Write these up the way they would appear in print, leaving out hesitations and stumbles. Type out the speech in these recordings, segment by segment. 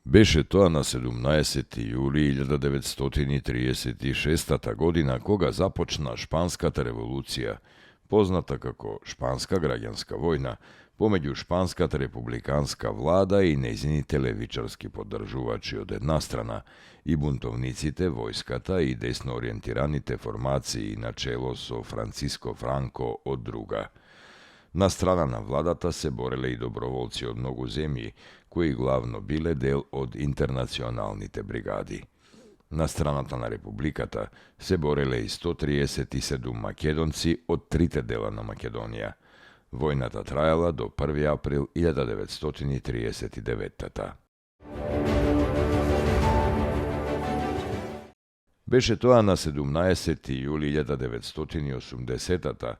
Беше тоа на 17. јули 1936 година кога започна Шпанската револуција, позната како Шпанска граѓанска војна, помеѓу Шпанската републиканска влада и нејзините левичарски поддржувачи од една страна и бунтовниците, војската и десно ориентираните формации на чело со Франциско Франко од друга. На страна на владата се бореле и доброволци од многу земји, кои главно биле дел од интернационалните бригади. На страната на Републиката се бореле и 137 македонци од трите дела на Македонија. Војната траела до 1. април 1939. Беше тоа на 17. јули 1980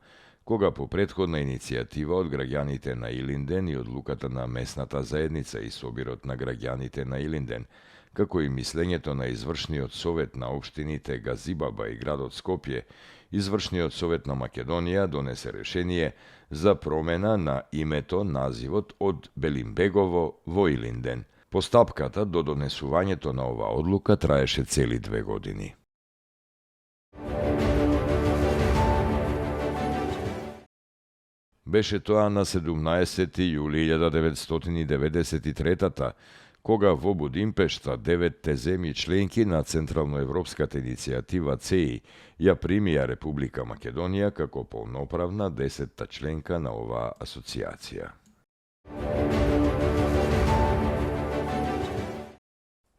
кога по претходна иницијатива од граѓаните на Илинден и одлуката на местната заедница и собирот на граѓаните на Илинден, како и мислењето на извршниот совет на општините Газибаба и градот Скопје, извршниот совет на Македонија донесе решение за промена на името, називот од Белимбегово во Илинден. Постапката до донесувањето на оваа одлука траеше цели 2 години. Беше тоа на 17. јули 1993 кога во Будимпешта 9 земји членки на Централноевропската иницијатива ЦЕИ ја примија Република Македонија како полноправна 10-та членка на оваа асоциација.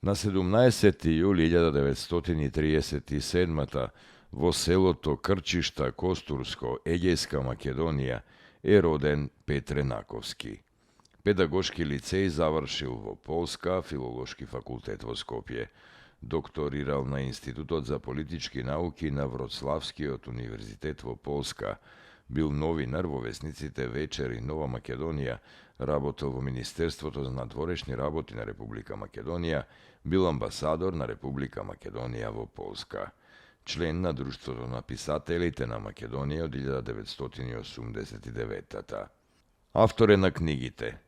На 17. јули 1937 во селото Крчишта, Костурско, Егејска Македонија, е роден Петре Наковски. Педагошки лицеј завршил во Полска, Филолошки факултет во Скопје. Докторирал на Институтот за политички науки на Вроцлавскиот универзитет во Полска. Бил новинар во весниците Вечер и Нова Македонија, работел во Министерството за надворешни работи на Република Македонија, бил амбасадор на Република Македонија во Полска. Член на Друштвото на писателите на Македонија од 1989. Автор е на книгите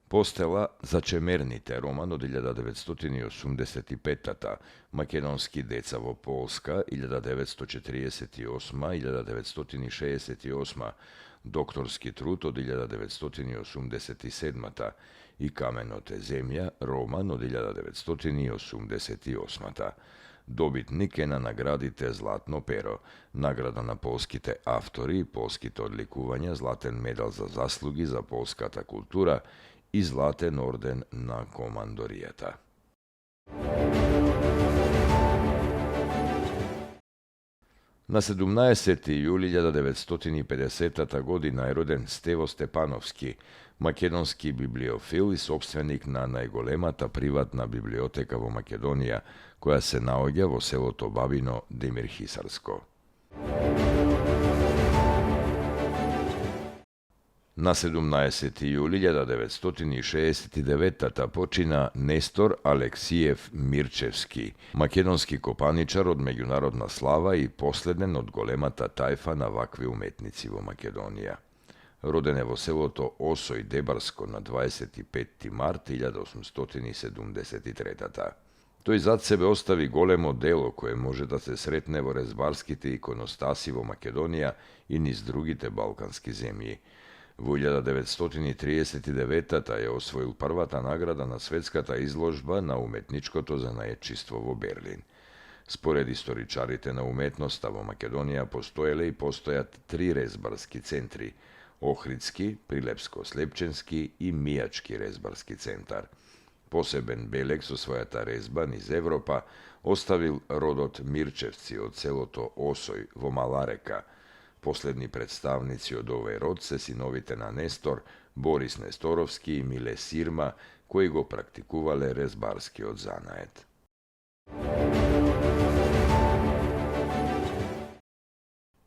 Постела за чемерните, роман од 1985, Македонски деца во Полска 1948-1968, докторски труд од 1987 и Каменот е земја, роман од 1988. Добитник е на наградите Златно перо, награда на полските автори, полските одликувања, Златен медал за заслуги за полската култура и Златен орден на командоријата. На 17. јули 1950 година е роден Стево Степановски, македонски библиофил и сопственик на најголемата приватна библиотека во Македонија, која се наоѓа во селото Бабино, Демирхисарско. На 17. јули 1969 почина Нестор Алексиев Мирчевски, македонски копаничар од меѓународна слава и последен од големата тајфа на вакви уметници во Македонија. Роден е во селото Осој Дебарско на 25. март 1873. Тој зад себе остави големо дело кое може да се сретне во резбарските иконостаси во Македонија и низ другите балкански земји. Во 1939 ја освоил првата награда на светската изложба на уметничкото занаетчиство во Берлин. Според историчарите на уметноста во Македонија постоеле и постојат 3 резбарски центри – Охридски, Прилепско-Слепченски и Мијачки резбарски центар. Посебен белег со својата резба низ Европа оставил родот Мирчевци од селото Осој во Маларека. Последни представници од овој род се синовите на Нестор, Борис Несторовски и Миле Сирма, кои го практикувале резбарскиот занает.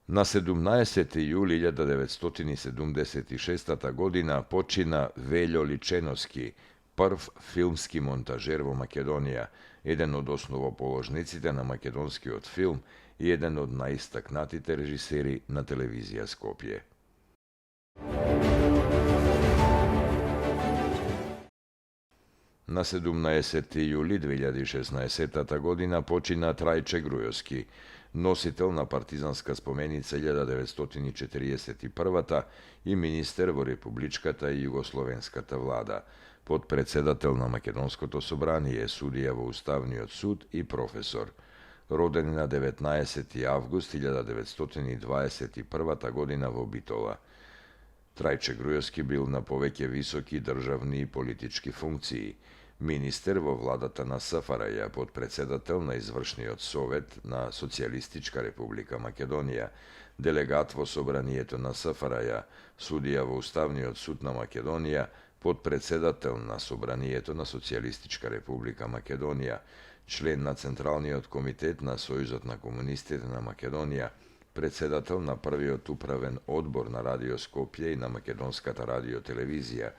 На 17. јули 1976 година почина Велјо Личеновски, прв филмски монтажер во Македонија, еден од основоположниците на македонскиот филм и еден од најистакнатите режисери на телевизија Скопје. Na 17. juli 2016. godina počina Trajče Grujovski, nositelj na partizanska spomenica 1941. i minister vo republičkata i jugoslovenskata vlada. Podpredsedatelj na makedonsko sobranije, sudija vo ustavni sud i profesor. Roden na 19. avgust 1921. godina vo Bitola. Trajče Grujovski bil na poveke visoki državni i politički funkciji. Minister vo vladata na SFRJ, podpredsedatelj na izvršni Sovjet na Socijalistička republika Makedonija, delegat vo sobranijeto na SFRJ, sudija vo ustavni sud na Makedonija, podpredsedatelj na sobranijeto na Socijalistička republika Makedonija, člen na centralni komitet na Sojuzat na komunistit na Makedonija, predsedatelj na prvi upraven odbor na Radio Skopje i na Makedonskata radio televizija,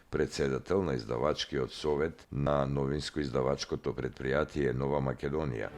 predsedatelj na izdavački Sovjet na novinsko-izdavačko to predprijatije Nova Makedonija.